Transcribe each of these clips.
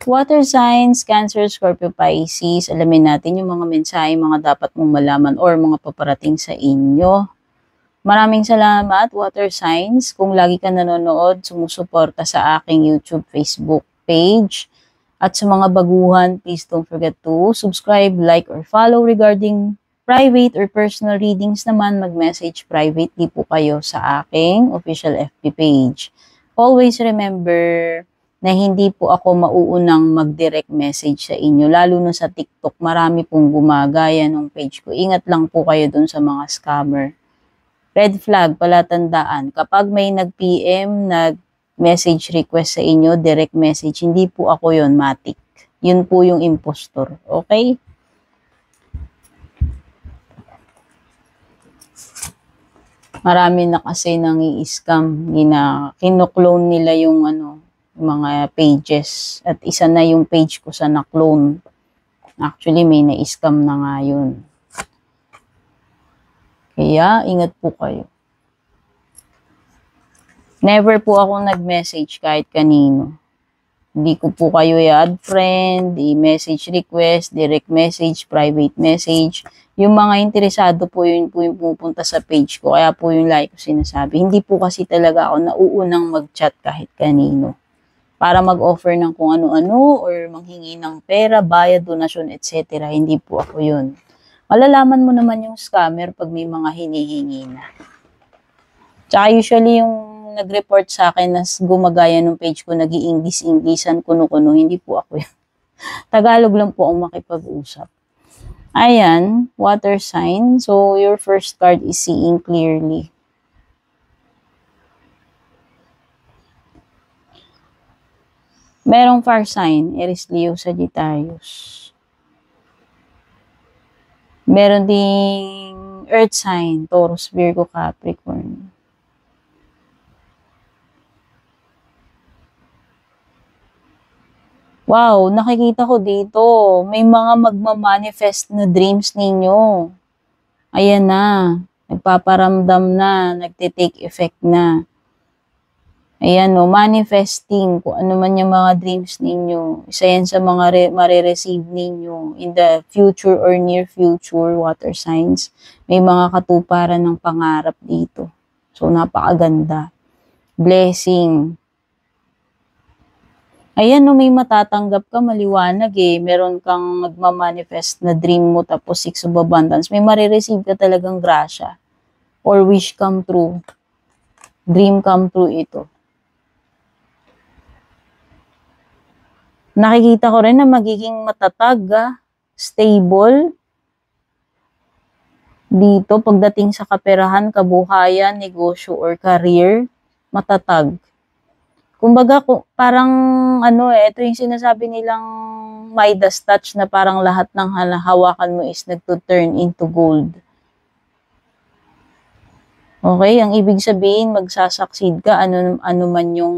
Water signs, Cancer, Scorpio, Pisces. Alamin natin yung mga mensahe, mga dapat mong malaman or mga paparating sa inyo. Maraming salamat, water signs. Kung lagi ka nanonood, sumusuporta sa aking YouTube, Facebook page. At sa mga baguhan, please don't forget to subscribe, like, or follow. Regarding private or personal readings naman, mag-message privately po kayo sa aking official FB page. Always remember na hindi po ako mauunang mag-direct message sa inyo. Lalo na sa TikTok, marami pong gumagaya ng page ko. Ingat lang po kayo dun sa mga scammer. Red flag, palatandaan. Kapag may nag-PM, nag-message request sa inyo, direct message, hindi po ako yon, matik. Yun po yung impostor. Okay? Marami na kasi nang i-scam. Kino-clone nila yung mga pages. At isa na yung page ko sa na-clone. Actually, may na-scam na nga yun. Kaya, ingat po kayo. Never po ako nag-message kahit kanino. Hindi ko po kayo i-add friend, i-message request, direct message, private message. Yung mga interesado po yun po yung pupunta sa page ko. Kaya po yung like ko sinasabi. Hindi po kasi talaga ako nauunang mag-chat kahit kanino. Para mag-offer ng kung ano-ano or manghingi ng pera, bayad, donasyon, etc. Hindi po ako yun. Malalaman mo naman yung scammer pag may mga hinihingi na. Tsaka usually yung nag-report sa akin na gumagaya ng page ko, nag-i-English-Englishan, kuno-kuno, hindi po ako yun. Tagalog lang po ang makipag-usap. Ayan, water sign. So, your first card is seeing clearly. Merong fire sign, Aries, Leo, Sagittarius. Meron ding earth sign, Taurus, Virgo, Capricorn. Wow, nakikita ko dito, may mga magmamanifest na dreams ninyo. Ayan na, nagpaparamdam na, nagte-take effect na. Ayan o, manifesting, kung ano man yung mga dreams ninyo. Isa yan sa mga marireceive ninyo in the future or near future, water signs. May mga katuparan ng pangarap dito. So, napakaganda. Blessing. Ayan o, may matatanggap ka, maliwanag eh. Meron kang magmamanifest na dream mo tapos 6 of abundance. May marireceive ka talagang grasya. Or wish come true. Dream come true ito. Nakikita ko rin na magiging matatag, stable. Dito, pagdating sa kaperahan, kabuhayan, negosyo, or career, matatag. Kumbaga, parang, ito yung sinasabi nilang Midas touch na parang lahat ng hawakan mo is nagto-turn into gold. Okay, ang ibig sabihin, magsasucceed ka, ano man yung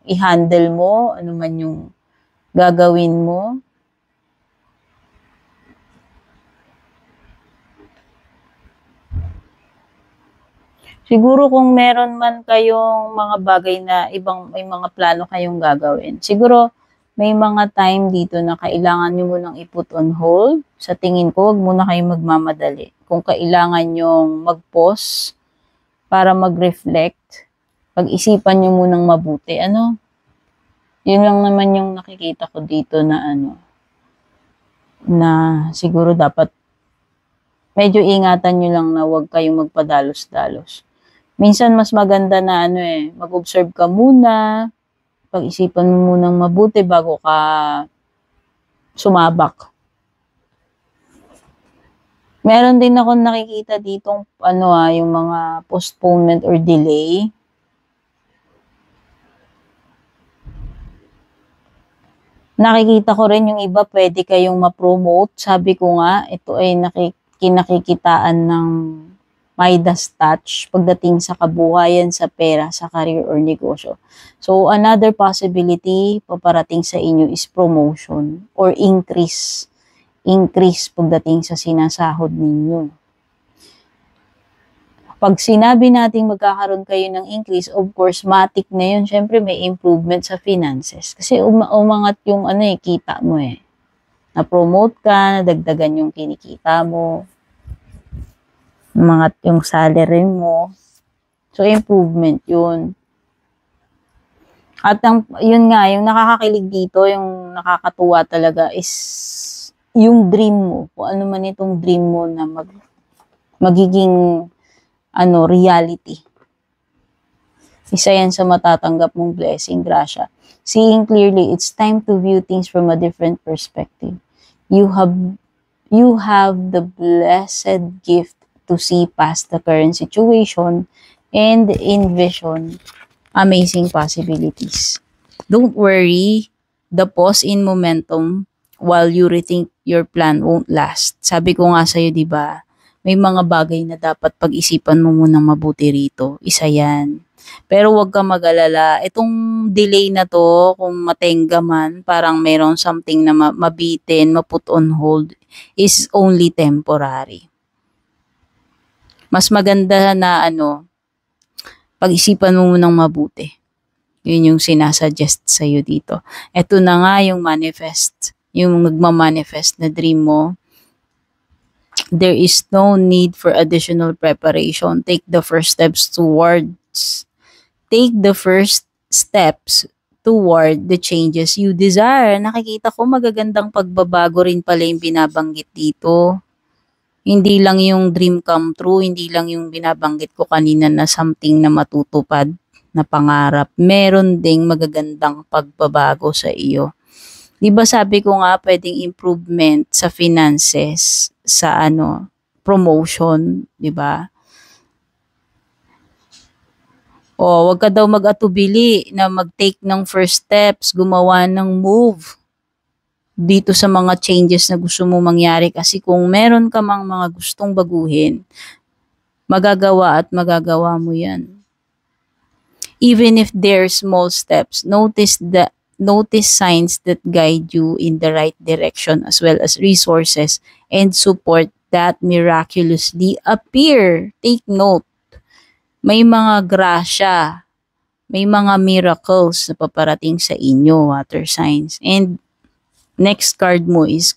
i-handle mo, ano man yung gagawin mo. Siguro kung meron man kayong mga bagay na may mga plano kayong gagawin, siguro may mga time dito na kailangan nyo munang i-put on hold. Sa tingin ko, huwag muna kayong magmamadali. Kung kailangan nyong mag-pause para mag-reflect, pag-isipan nyo munang mabuti. Yun lang naman yung nakikita ko dito na na siguro dapat medyo ingatan nyo lang na huwag kayong magpadalos-dalos. Minsan mas maganda na mag-observe ka muna, pag-isipan mo munang mabuti bago ka sumabak. Meron din ako nakikita ditong yung mga postponement or delay. Nakikita ko rin yung iba, pwede kayong ma-promote. Sabi ko nga, ito ay kinakikitaan ng Midas touch pagdating sa kabuhayan, sa pera, sa career or negosyo. So, another possibility paparating sa inyo is promotion or increase. Increase pagdating sa sinasahod ninyo. Pag sinabi nating magkakaroon kayo ng increase, of course, matik na yun. Siyempre, may improvement sa finances. Kasi umangat yung kita mo eh. Na-promote ka, nadagdagan yung kinikita mo. Umangat yung salary mo. So, improvement yun. At yun nga, yung nakakakilig dito, yung nakakatuwa talaga is yung dream mo. Kung ano man itong dream mo na magiging reality. Isa yan sa matatanggap mong blessing, grasya. Seeing clearly, it's time to view things from a different perspective. You have the blessed gift to see past the current situation and envision amazing possibilities. Don't worry, the pause in momentum while you rethink your plan won't last. Sabi ko nga sa'yo, di ba? May mga bagay na dapat pag-isipan mo munang mabuti rito. Isa yan. Pero huwag ka mag-alala. Itong delay na to, kung matenga man, parang mayroong something na mabitin, maput on hold, is only temporary. Mas maganda na pag-isipan mo munang mabuti. Yun yung sinasuggest sa'yo dito. Ito na nga yung manifest. Yung nagmamanifest na dream mo. There is no need for additional preparation. Take the first steps toward the changes you desire. Nakikita ko magagandang pagbabago rin pala yung binabanggit dito. Hindi lang yung dream come true, hindi lang yung binabanggit ko kanina na something na matutupad na pangarap. Meron ding magagandang pagbabago sa iyo. Di ba sabi ko nga pwedeng improvement sa finances, sa promotion, di ba? O, wag ka daw mag-atubili na mag-take ng first steps, gumawa ng move dito sa mga changes na gusto mo mangyari. Kasi kung meron ka mang mga gustong baguhin, magagawa at magagawa mo yan. Even if they're small steps, notice signs that guide you in the right direction as well as resources and support that miraculously appear. Take note, may mga grasya, may mga miracles na paparating sa inyo, water signs. And next card mo is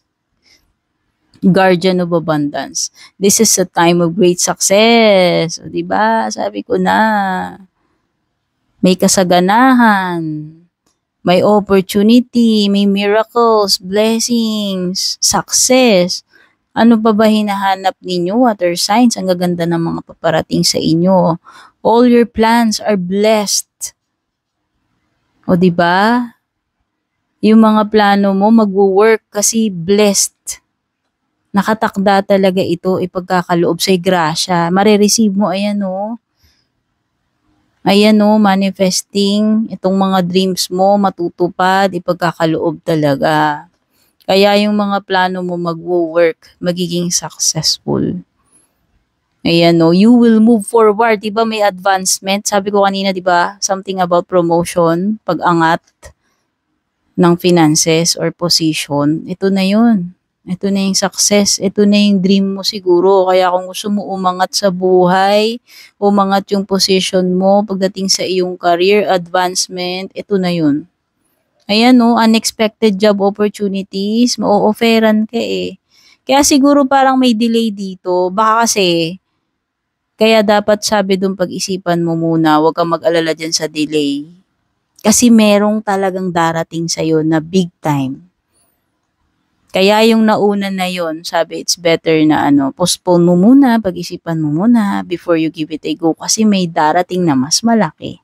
Guardian of Abundance. This is a time of great success. O, diba? Sabi ko na, may kasaganahan, may opportunity, may miracles, blessings, success. Ano pa ba hinahanap ninyo, water signs? Ang gaganda ng mga paparating sa inyo. All your plans are blessed. O diba? Yung mga plano mo magwo-work kasi blessed. Nakatakda talaga ito ipagkakaloob sa'y grasya. Marireceive mo, ayan o. Ayan o, manifesting, itong mga dreams mo, matutupad, ipagkakaloob talaga. Kaya yung mga plano mo magwo-work, magiging successful. Ayan o, you will move forward, diba may advancement? Sabi ko kanina, diba, something about promotion, pag-angat ng finances or position. Ito na yun. Ito na yung success. Ito na yung dream mo siguro. Kaya kung gusto mo umangat sa buhay, umangat yung position mo pagdating sa iyong career advancement, ito na yun. Ayan o, unexpected job opportunities, ma-o-offeran ka eh. Kaya siguro parang may delay dito. Baka kasi, kaya dapat sabi dun pag-isipan mo muna, huwag kang mag-alala dyan sa delay. Kasi merong talagang darating sa'yo na big time. Kaya yung nauna na yon, sabi it's better na postpone mo muna, pag-isipan mo muna before you give it a go kasi may darating na mas malaki.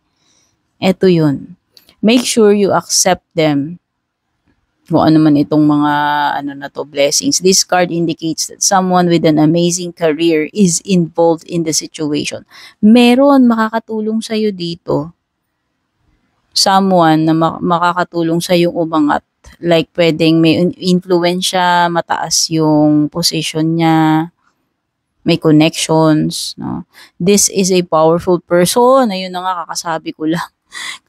Ito yun. Make sure you accept them. Kung ano man itong mga blessings. This card indicates that someone with an amazing career is involved in the situation. Meron makakatulong sa'yo dito. Someone na makakatulong sa'yo umangat. Like, pwedeng may influensya, mataas yung position niya, may connections, no? This is a powerful person. Ayun na nga, kakasabi ko lang.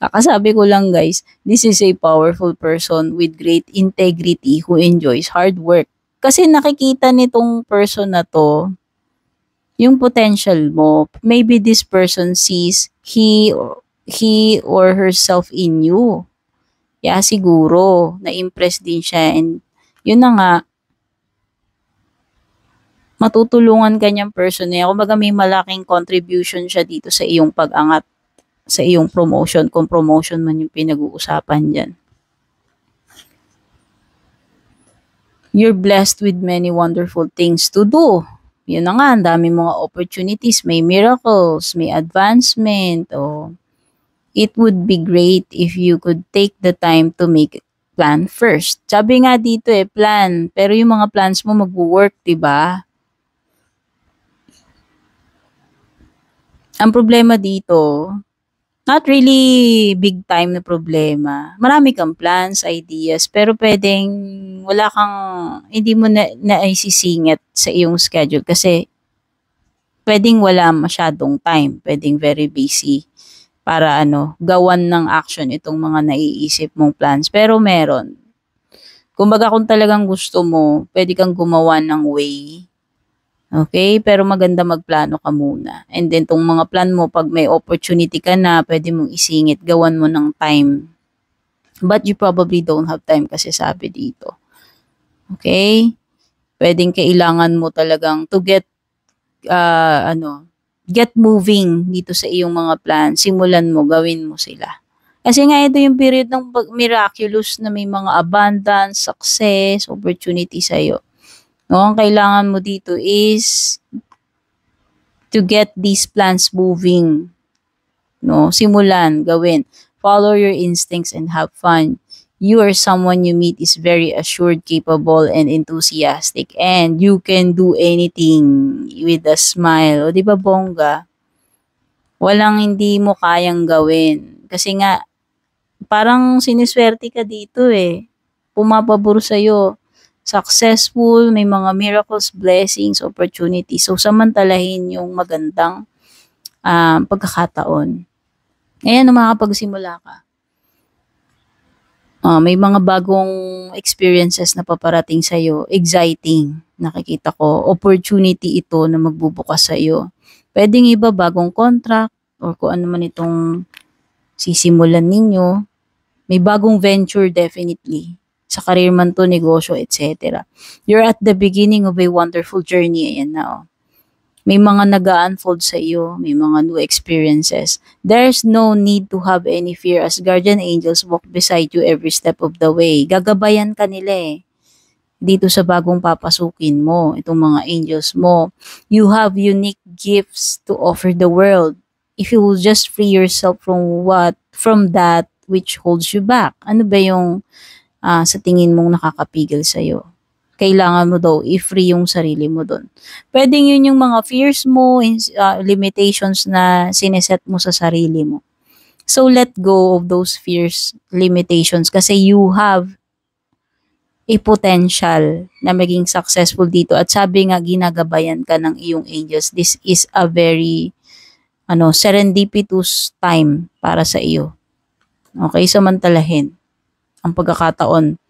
Kakasabi ko lang, guys. This is a powerful person with great integrity who enjoys hard work. Kasi nakikita nitong person na to, yung potential mo. Maybe this person sees he or herself in you. Kaya siguro, na-impress din siya and yun na nga, matutulungan ka niyang person niya. Kumbaga may malaking contribution siya dito sa iyong pag-angat, sa iyong promotion, kung promotion man yung pinag-uusapan dyan. You're blessed with many wonderful things to do. Yun na nga, ang dami mga opportunities, may miracles, may advancement, it would be great if you could take the time to make plan first. Sabi nga dito plan, pero yung mga plans mo mag-work, diba? Ang problema dito, not really big time na problema. Marami kang plans, ideas, pero pwedeng wala kang, hindi mo naisisingit sa iyong schedule kasi pwedeng wala masyadong time, pwedeng very busy para gawan ng action itong mga naiisip mong plans. Pero meron. Kumbaga kung talagang gusto mo, pwede kang gumawa ng way. Okay? Pero maganda magplano ka muna. And then tong mga plan mo, pag may opportunity ka na, pwede mong isingit, gawan mo ng time. But you probably don't have time kasi sabi dito. Okay? Pwedeng kailangan mo talagang to get get moving dito sa iyong mga plans. Simulan mo, gawin mo sila. Kasi nga ito yung period ng miraculous na may mga abundance, success, opportunity sa iyo. Ang kailangan mo dito is to get these plans moving. Simulan, gawin. Follow your instincts and have fun. You or someone you meet is very assured, capable, and enthusiastic. And you can do anything with a smile. O di ba bongga? Walang hindi mo kayang gawin. Kasi nga, parang siniswerte ka dito Pumapabor sa'yo. Successful, may mga miracles, blessings, opportunities. So, samantalahin yung magandang pagkakataon. Ayan, makakapagsimula ka. May mga bagong experiences na paparating sa'yo. Exciting. Nakikita ko. Opportunity ito na magbubukas sa'yo. Pwedeng iba bagong contract or kung ano man itong sisimulan ninyo. May bagong venture definitely. Sa career man to, negosyo, etc. You're at the beginning of a wonderful journey. Ayan na May mga nag-unfold sa iyo, may mga new experiences. There's no need to have any fear as guardian angels walk beside you every step of the way. Gagabayan ka nila dito sa bagong papasukin mo, itong mga angels mo. You have unique gifts to offer the world. If you will just free yourself from that which holds you back. Ano ba yung sa tingin mong nakakapigil sa iyo? Kailangan mo daw i-free yung sarili mo doon. Pwedeng yun yung mga fears mo, limitations na sineset mo sa sarili mo. So let go of those fears, limitations kasi you have a potential na maging successful dito. At sabi nga, ginagabayan ka ng iyong angels. This is a very serendipitous time para sa iyo. Okay, samantalahin ang pagkakataon.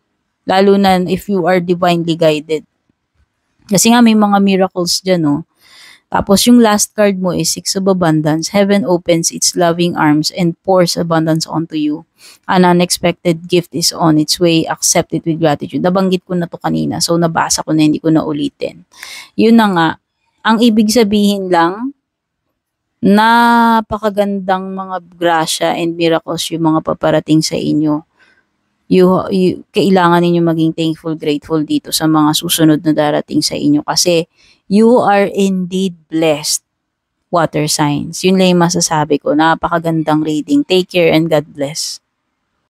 Lalo na if you are divinely guided. Kasi nga may mga miracles dyan, Tapos yung last card mo is Six of Abundance. Heaven opens its loving arms and pours abundance onto you. An unexpected gift is on its way. Accept it with gratitude. Nabanggit ko na to kanina. So nabasa ko na, hindi ko na ulitin. Yun na nga. Ang ibig sabihin lang, napakagandang mga grasya and miracles yung mga paparating sa inyo. Kailangan ninyo maging thankful, grateful dito sa mga susunod na darating sa inyo kasi you are indeed blessed, water signs. Yun lang yung masasabi ko. Napakagandang reading. Take care and God bless.